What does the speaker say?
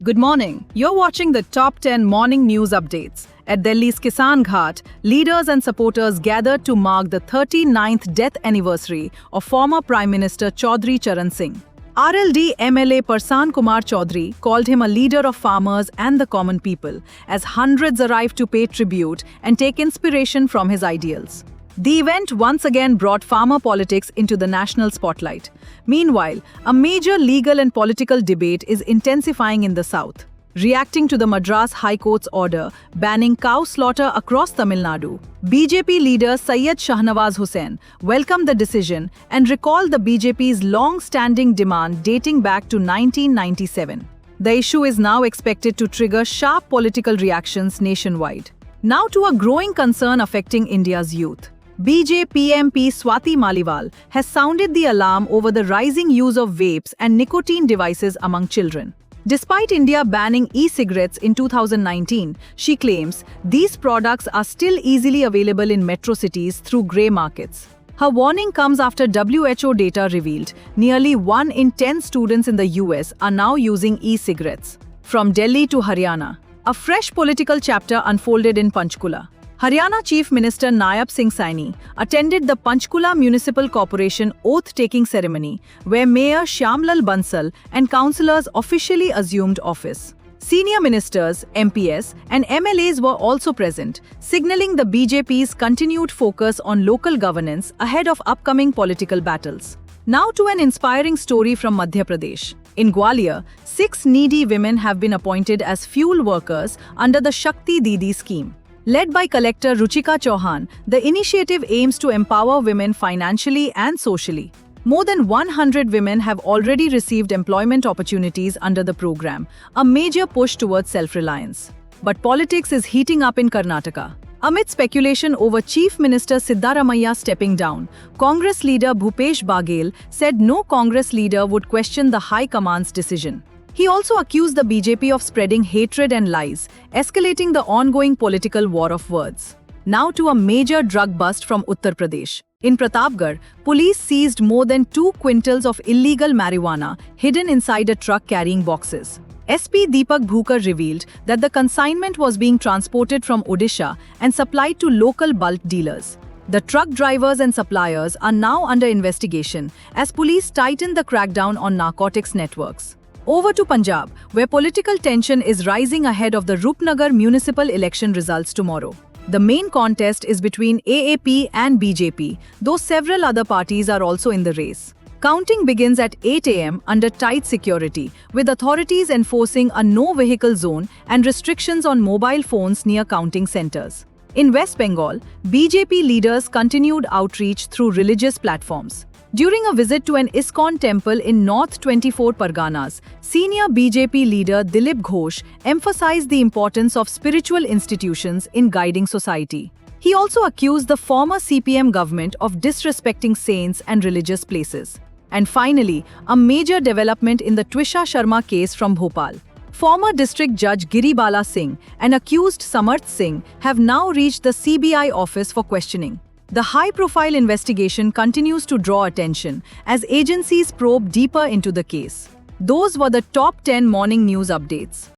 Good morning. You're watching the top 10 morning news updates. At Delhi's Kisan Ghat, leaders and supporters gathered to mark the 39th death anniversary of former Prime Minister Chaudhry Charan Singh. RLD MLA Parsan Kumar Chaudhary called him a leader of farmers and the common people, as hundreds arrived to pay tribute and take inspiration from his ideals. The event once again brought farmer politics into the national spotlight. Meanwhile, a major legal and political debate is intensifying in the south. Reacting to the Madras High Court's order banning cow slaughter across Tamil Nadu, BJP leader Syed Shahnawaz Hussain welcomed the decision and recalled the BJP's long-standing demand dating back to 1997. The issue is now expected to trigger sharp political reactions nationwide. Now to a growing concern affecting India's youth. BJP MP Swati Maliwal has sounded the alarm over the rising use of vapes and nicotine devices among children. Despite India banning e-cigarettes in 2019, she claims these products are still easily available in metro cities through grey markets. Her warning comes after WHO data revealed nearly 1 in 10 students in the US are now using e-cigarettes. From Delhi to Haryana, a fresh political chapter unfolded in Panchkula. Haryana Chief Minister Nayab Singh Saini attended the Panchkula Municipal Corporation oath-taking ceremony, where Mayor Shyamlal Bansal and councillors officially assumed office. Senior ministers, MPs, and MLAs were also present, signalling the BJP's continued focus on local governance ahead of upcoming political battles. Now to an inspiring story from Madhya Pradesh. In Gwalior, 6 needy women have been appointed as fuel workers under the Shakti Didi scheme. Led by Collector Ruchika Chauhan, the initiative aims to empower women financially and socially. More than 100 women have already received employment opportunities under the program, a major push towards self-reliance. But politics is heating up in Karnataka. Amid speculation over Chief Minister Siddaramaiah stepping down, Congress leader Bhupesh Baghel said no Congress leader would question the High Command's decision. He also accused the BJP of spreading hatred and lies, escalating the ongoing political war of words. Now to a major drug bust from Uttar Pradesh. In Pratapgarh, police seized more than 2 quintals of illegal marijuana hidden inside a truck carrying boxes. SP Deepak Bhukar revealed that the consignment was being transported from Odisha and supplied to local bulk dealers. The truck drivers and suppliers are now under investigation as police tighten the crackdown on narcotics networks. Over to Punjab, where political tension is rising ahead of the Rupnagar municipal election results tomorrow. The main contest is between AAP and BJP, though several other parties are also in the race. Counting begins at 8 a.m. under tight security, with authorities enforcing a no-vehicle zone and restrictions on mobile phones near counting centers. In West Bengal, BJP leaders continued outreach through religious platforms. During a visit to an ISKCON temple in North 24 Parganas, senior BJP leader Dilip Ghosh emphasized the importance of spiritual institutions in guiding society. He also accused the former CPM government of disrespecting saints and religious places. And finally, a major development in the Twisha Sharma case from Bhopal. Former District Judge Giribala Singh and accused Samarth Singh have now reached the CBI office for questioning. The high-profile investigation continues to draw attention as agencies probe deeper into the case. Those were the top 10 morning news updates.